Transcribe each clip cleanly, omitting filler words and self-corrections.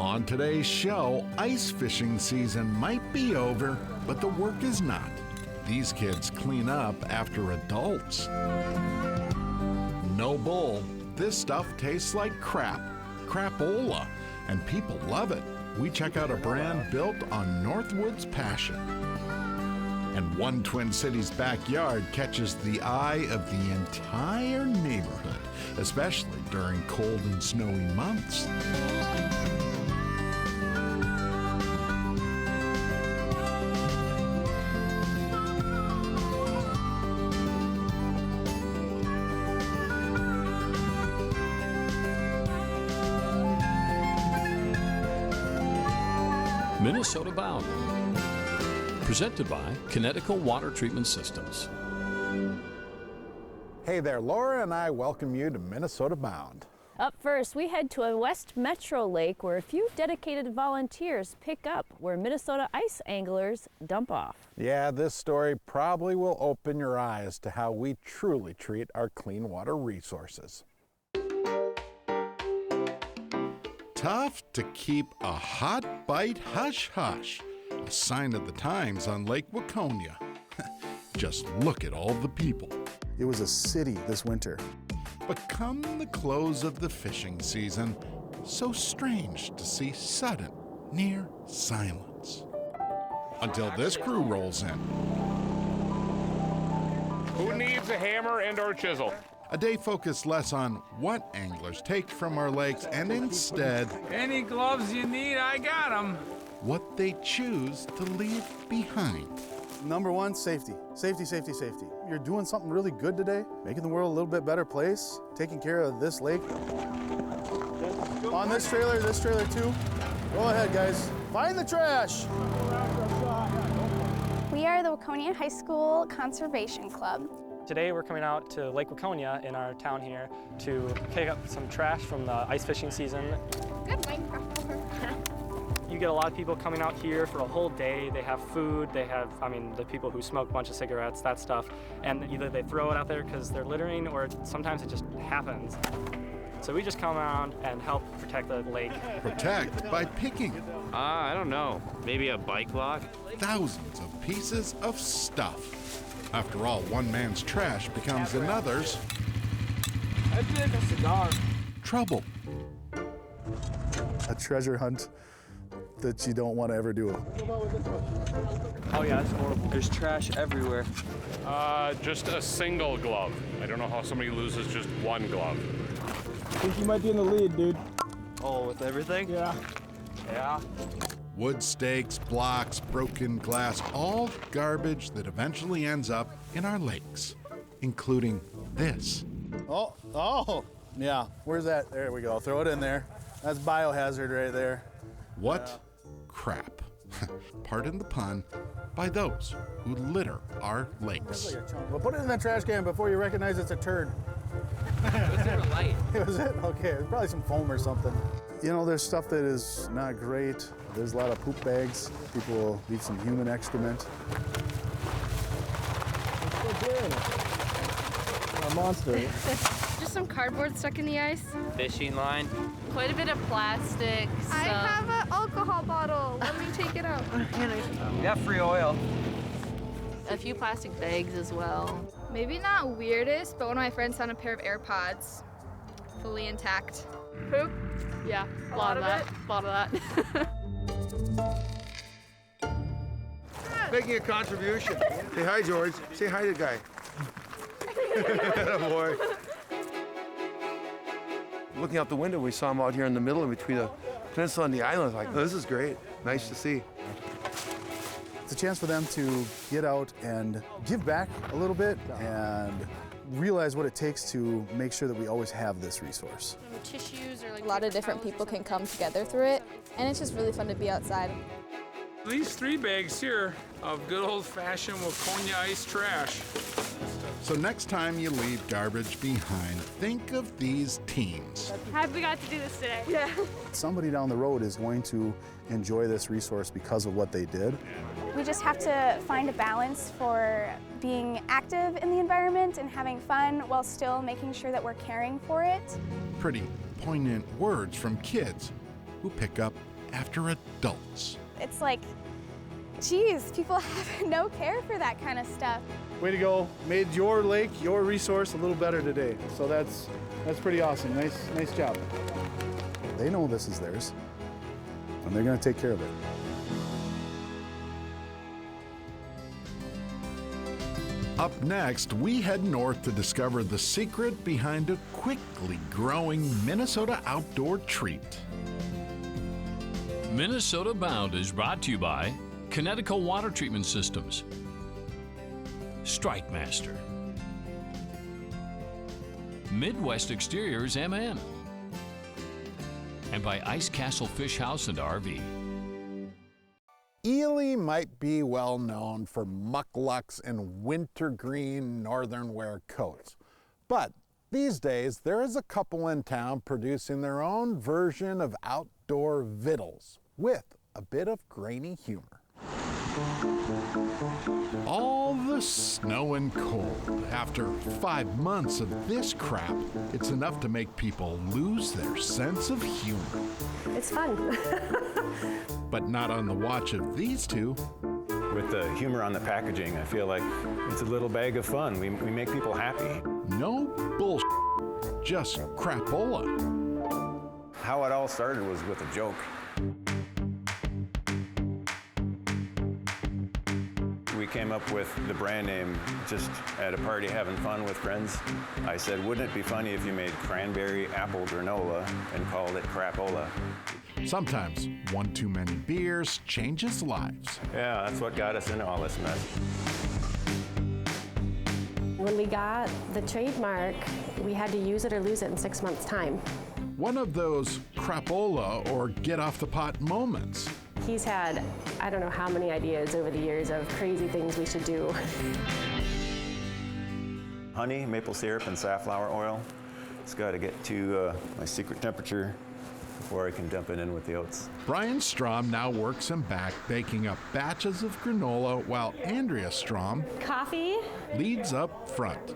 On today's show, ice fishing season might be over, but the work is not. These kids clean up after adults. No bull, this stuff tastes like crap, crapola, and people love it. We check out a brand built on Northwood's passion. And one Twin Cities backyard catches the eye of the entire neighborhood, especially during cold and snowy months. Minnesota Bound, presented by Connecticut Water Treatment Systems. Hey there, Laura and I welcome you to Minnesota Bound. Up first, we head to a West Metro lake where a few dedicated volunteers pick up where Minnesota ice anglers dump off. Yeah, this story probably will open your eyes to how we truly treat our clean water resources. Tough to keep a hot bite hush-hush, a sign of the times on Lake Waconia. Just look at all the people. It was a city this winter. But come the close of the fishing season, so strange to see sudden, near silence. Until this crew rolls in. Who needs a hammer and/or chisel? A day focused less on what anglers take from our lakes and instead, any gloves you need, I got them. what they choose to leave behind. Number one, safety. Safety, safety, safety. You're doing something really good today, making the world a little bit better place, taking care of this lake. On this trailer too. Go ahead, guys. Find the trash. We are the Waconia High School Conservation Club. Today we're coming out to Lake Waconia in our town here to pick up some trash from the ice fishing season. Good Minecraft. You get a lot of people coming out here for a whole day. They have food, they have, the people who smoke a bunch of cigarettes, that stuff. And either they throw it out there because they're littering or sometimes it just happens. So we just come around and help protect the lake. Protect by picking I don't know. Maybe a bike lock? thousands of pieces of stuff. After all, one man's trash becomes another's trouble. A treasure hunt that you don't want to ever do. Oh yeah, it's horrible. There's trash everywhere. Just a single glove. I don't know how somebody loses just one glove. I think you might be in the lead, dude. Oh, with everything? Yeah. Yeah. Wood stakes, blocks, broken glass, all garbage that eventually ends up in our lakes, including this. Oh, yeah. Where's that? There we go. Throw it in there. That's biohazard right there. What crap, pardon the pun, by those who litter our lakes. Well, put it in that trash can before you recognize it's a turd. It was super light. Was it? Okay, it was probably some foam or something. You know, there's stuff that is not great. There's a lot of poop bags. People will leave some human excrement. A monster. Just some cardboard stuck in the ice. Fishing line. Quite a bit of plastic stuff. I have an alcohol bottle. Let me take it out. We got free oil. A few plastic bags as well. Maybe not weirdest, but one of my friends found a pair of AirPods, fully intact. Poop? Yeah, a lot of that. A lot of that. Making a contribution. Say hi, George. Say hi to the guy. Boy. Looking out the window, we saw him out here in the middle, in between the peninsula and the island. Like, oh, this is great. Nice to see. It's a chance for them to get out and give back a little bit and realize what it takes to make sure that we always have this resource. Tissues or A lot of different people can come together through it, and it's just really fun to be outside. These 3 bags here of good old-fashioned Waconia ice trash. So next time you leave garbage behind, think of these teams. Have we got to do this today? Yeah. Somebody down the road is going to enjoy this resource because of what they did. We just have to find a balance for being active in the environment and having fun while still making sure that we're caring for it. Pretty poignant words from kids who pick up after adults. It's like, geez, people have no care for that kind of stuff. Way to go. Made your lake, your resource a little better today. So that's pretty awesome. Nice job. They know this is theirs, and they're gonna take care of it. Up next, we head north to discover the secret behind a quickly growing Minnesota outdoor treat. Minnesota Bound is brought to you by Connecticut Water Treatment Systems, Strike Master, Midwest Exteriors MN, and by Ice Castle Fish House and RV. Ely might be well known for mucklucks and wintergreen northern wear coats. But these days, there is a couple in town producing their own version of outdoor vittles with a bit of grainy humor. All the snow and cold. After 5 months of this crap, it's enough to make people lose their sense of humor. It's fun. But not on the watch of these two. With the humor on the packaging, I feel like it's a little bag of fun. We make people happy. No bullshit, just crapola. How it all started was with a joke. We came up with the brand name just at a party having fun with friends. I said, wouldn't it be funny if you made cranberry apple granola and called it Crapola? Sometimes one too many beers changes lives. Yeah, that's what got us into all this mess. When we got the trademark, we had to use it or lose it in 6 months' time. One of those crapola or get off the pot moments. He's had, I don't know how many ideas over the years of crazy things we should do. Honey, maple syrup, and safflower oil. It's got to get to my secret temperature before I can dump it in with the oats. Brian Strom now works in back baking up batches of granola while Andrea Strom Coffee leads up front.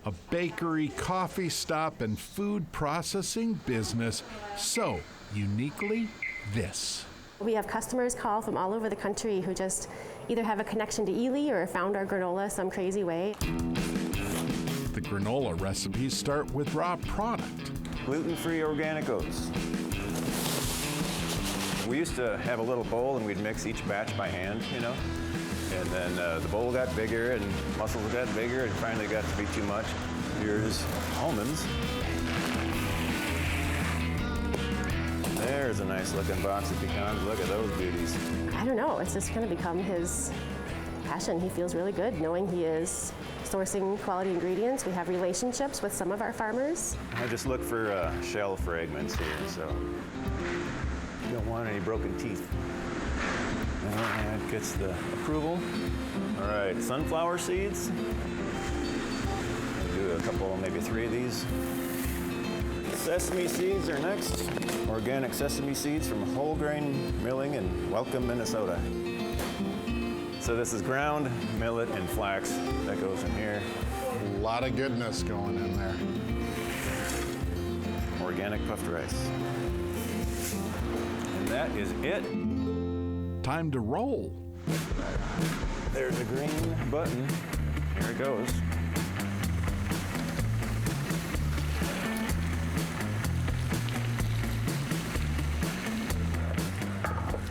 A bakery, coffee stop, and food processing business so uniquely this. We have customers call from all over the country who just either have a connection to Ely or found our granola some crazy way. The granola recipes start with raw product. Gluten-free organic oats. We used to have a little bowl and we'd mix each batch by hand, you know? And then the bowl got bigger and muscles got bigger and finally got to be too much. Here's almonds. There's a nice looking box of pecans. Look at those beauties. I don't know, it's just kind of become his passion. He feels really good knowing he is sourcing quality ingredients. We have relationships with some of our farmers. I just look for shell fragments here, so you don't want any broken teeth. That gets the approval. All right, sunflower seeds. I'll do a couple, maybe 3 of these. Sesame seeds are next. Organic sesame seeds from Whole Grain Milling in Welcome, Minnesota. So this is ground millet and flax that goes in here. A lot of goodness going in there. Organic puffed rice. And that is it. Time to roll. There's a green button. Here it goes.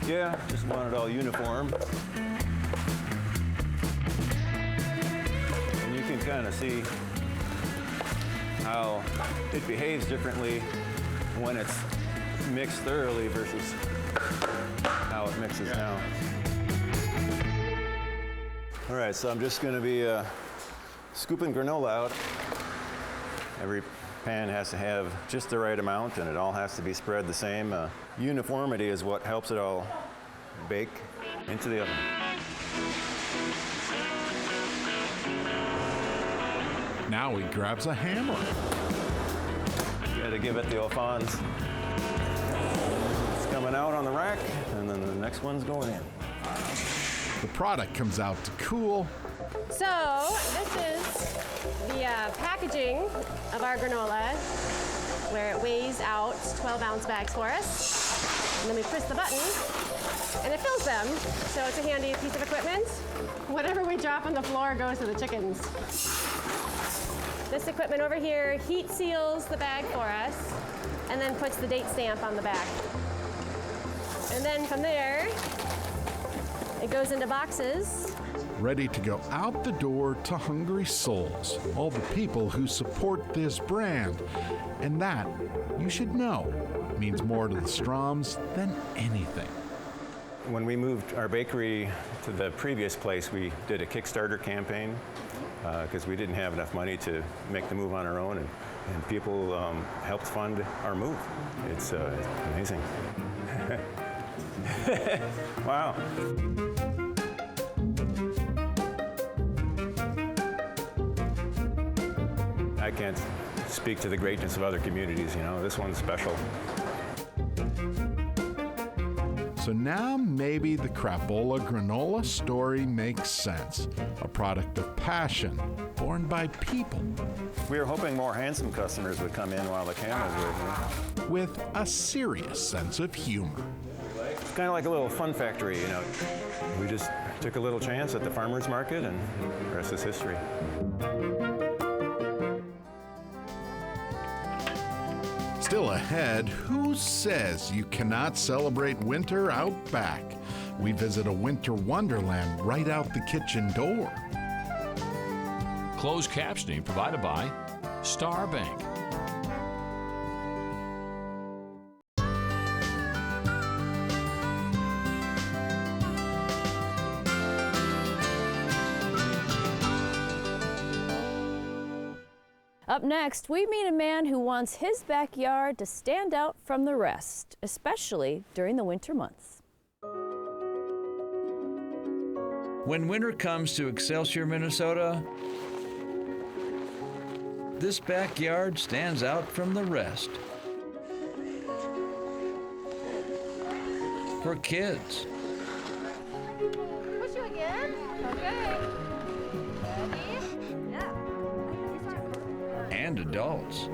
Yeah, just want it all uniform. And you can kind of see how it behaves differently when it's mixed thoroughly versus how it mixes now. All right, so I'm just gonna be scooping granola out. Every pan has to have just the right amount and it all has to be spread the same. Uniformity is what helps it all bake into the oven. Now he grabs a hammer. Gotta give it the Alphonse. It's coming out on the rack and then the next one's going in. The product comes out to cool. So this is the packaging of our granola, where it weighs out 12-ounce bags for us. And then we press the button, and it fills them. So it's a handy piece of equipment. Whatever we drop on the floor goes to the chickens. This equipment over here heat seals the bag for us, and then puts the date stamp on the bag. And then from there, it goes into boxes. Ready to go out the door to hungry souls, all the people who support this brand. And that, you should know, means more to the Stroms than anything. When we moved our bakery to the previous place, we did a Kickstarter campaign because we didn't have enough money to make the move on our own, and people helped fund our move. It's amazing. Wow. I can't speak to the greatness of other communities, you know. This one's special. So now maybe the Crapola granola story makes sense. A product of passion, born by people. We were hoping more handsome customers would come in while the cameras were here. With a serious sense of humor. It's kind of like a little fun factory, you know. We just took a little chance at the farmer's market, and the rest is history. Still ahead, who says you cannot celebrate winter out back? We visit a winter wonderland right out the kitchen door. Closed captioning provided by Star Bank. Up next, we meet a man who wants his backyard to stand out from the rest, especially during the winter months. When winter comes to Excelsior, Minnesota, this backyard stands out from the rest. For kids. Push you again? Okay. Ready? Yeah. And adults.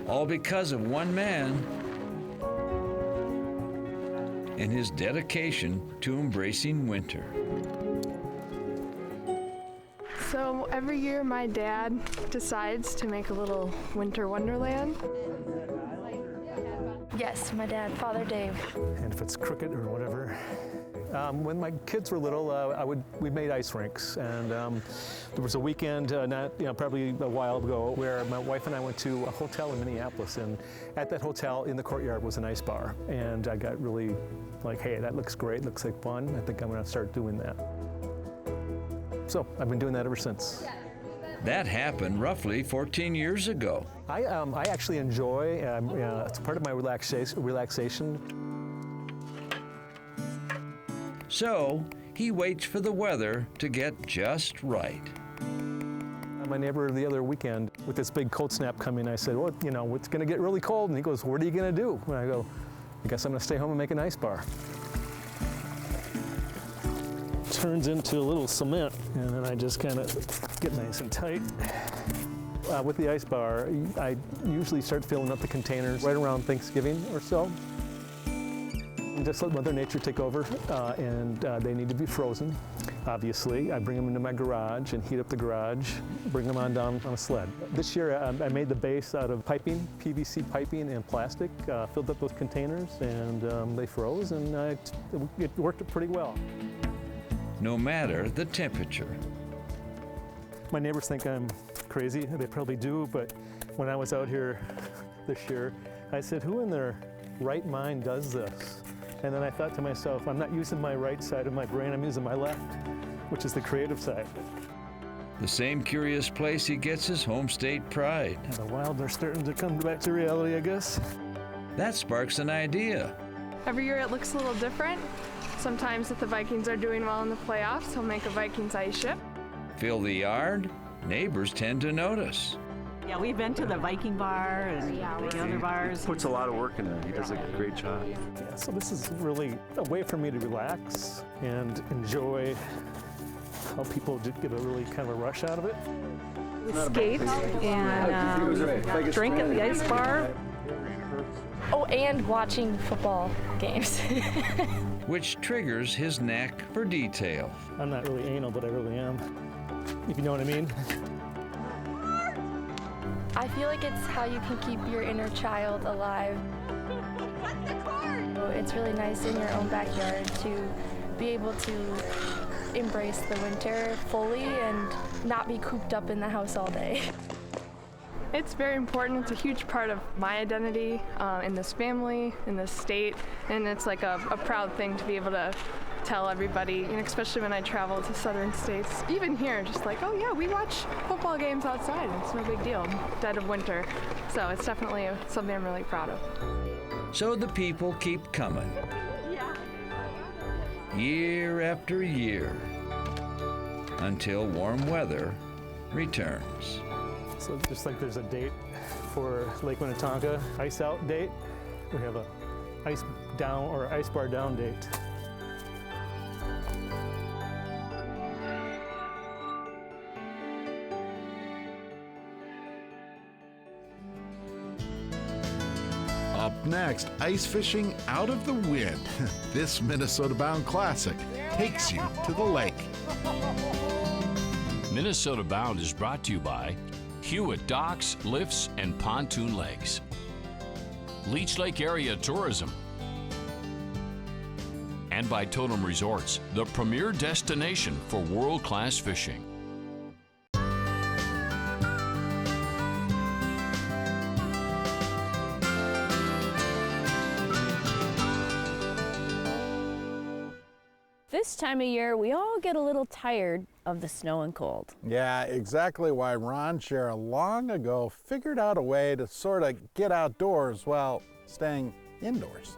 All because of one man and his dedication to embracing winter. So every year my dad decides to make a little winter wonderland. Yes, my dad, Father Dave. And if it's crooked or whatever. When my kids were little, we made ice rinks, and there was a weekend, probably a while ago, where my wife and I went to a hotel in Minneapolis, and at that hotel in the courtyard was an ice bar, and I got really like, hey, that looks great, looks like fun. I think I'm going to start doing that. So I've been doing that ever since. That happened roughly 14 years ago. I actually enjoy, it's part of my relaxation. So he waits for the weather to get just right. My neighbor the other weekend, with this big cold snap coming, I said, well, you know, it's going to get really cold. And he goes, what are you going to do? And I go, I guess I'm going to stay home and make an ice bar. Turns into a little cement, and then I just kind of get nice and tight. With the ice bar, I usually start filling up the containers right around Thanksgiving or so. And just let Mother Nature take over, and they need to be frozen. Obviously, I bring them into my garage and heat up the garage, bring them on down on a sled. This year, I made the base out of piping, PVC piping and plastic, filled up those containers, and they froze, and it worked pretty well. No matter the temperature. My neighbors think I'm crazy. They probably do, but when I was out here this year, I said, who in their right mind does this? And then I thought to myself, I'm not using my right side of my brain, I'm using my left, which is the creative side. The same curious place he gets his home state pride. And the wild are starting to come back to reality, I guess. That sparks an idea. Every year it looks a little different. Sometimes if the Vikings are doing well in the playoffs, he'll make a Vikings ice ship. Fill the yard, neighbors tend to notice. Yeah, we've been to the Viking bar and the other bars. He puts a lot of work in it. He does a great job. Yeah, so this is really a way for me to relax and enjoy how people get a really kind of a rush out of it. skate and drink at the ice bar. Oh, and watching football games. Which triggers his knack for detail. I'm not really anal, but I really am, if you know what I mean. I feel like it's how you can keep your inner child alive. It's really nice in your own backyard to be able to embrace the winter fully and not be cooped up in the house all day. It's very important. It's a huge part of my identity in this family, in this state, and it's like a proud thing to be able to tell everybody, and especially when I travel to southern states. Even here, just like, oh yeah, we watch football games outside. It's no big deal, dead of winter. So it's definitely something I'm really proud of. So the people keep coming. Year after year, until warm weather returns. So just like there's a date for Lake Minnetonka ice out date, we have a ice down or ice bar down date. Up next, ice fishing out of the wind. This Minnesota-bound classic takes you to the lake. Minnesota Bound is brought to you by Hewitt Docks, Lifts, and Pontoon Lakes, Leech Lake Area Tourism, and by Totem Resorts, the premier destination for world-class fishing. This time of year, we all get a little tired of the snow and cold. Yeah, exactly why Ron Shera long ago figured out a way to sort of get outdoors while staying indoors.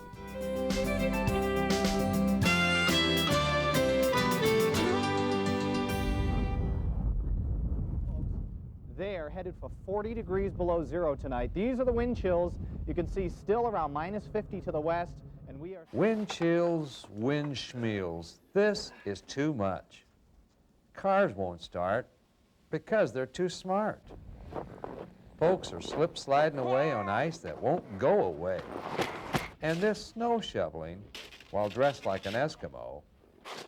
They are headed for 40 degrees below zero tonight. These are the wind chills. You can see still around -50 to the west. And we are Wind chills, wind schmeals. This is too much. Cars won't start because they're too smart. Folks are slip sliding away on ice that won't go away. And this snow shoveling, while dressed like an Eskimo,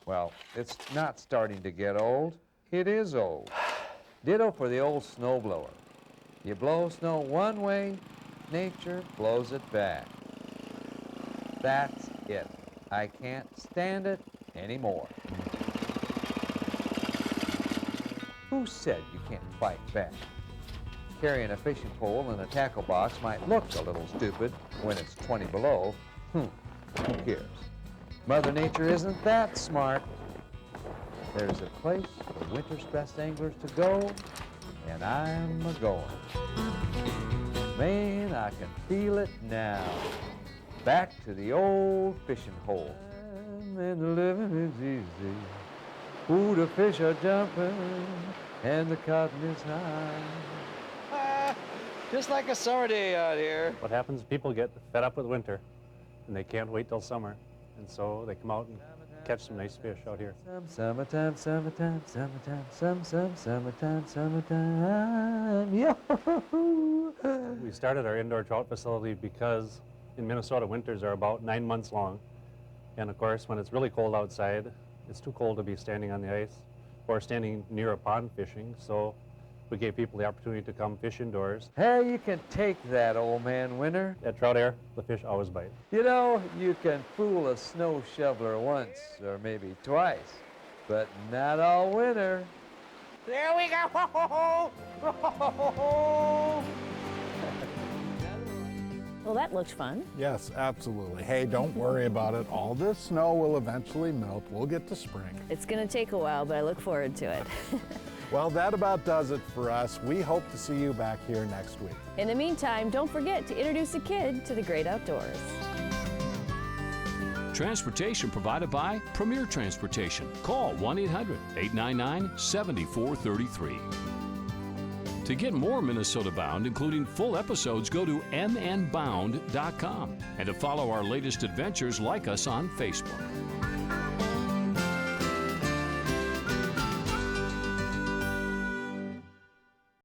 well, it's not starting to get old. It is old. Ditto for the old snowblower. You blow snow one way, nature blows it back. That's it. I can't stand it anymore. Who said you can't fight back? Carrying a fishing pole and a tackle box might look a little stupid when it's 20 below. Who cares? Mother Nature isn't that smart. There's a place for winter's best anglers to go, and I'm a-going. Man, I can feel it now. Back to the old fishing hole. And the living is easy. Ooh, the fish are jumping, and the cotton is high. Just like a summer day out here. What happens, people get fed up with winter, and they can't wait till summer. And so they come out and catch some nice fish out here. Summertime, summertime, summertime, summertime, summertime, yo-hoo. We started our indoor trout facility because in Minnesota, winters are about 9 months long. And of course, when it's really cold outside, it's too cold to be standing on the ice or standing near a pond fishing. So we gave people the opportunity to come fish indoors. Hey, you can take that, old man winter. At Trout Air, the fish always bite. You know, you can fool a snow shoveler once or maybe twice, but not all winter. There we go. Well, that looked fun. Yes, absolutely. Hey, don't worry about it. All this snow will eventually melt. We'll get to spring. It's going to take a while, but I look forward to it. Well, that about does it for us. We hope to see you back here next week. In the meantime, don't forget to introduce a kid to the great outdoors. Transportation provided by Premier Transportation. Call 1-800-899-7433. To get more Minnesota Bound, including full episodes, go to mnbound.com. And to follow our latest adventures, like us on Facebook.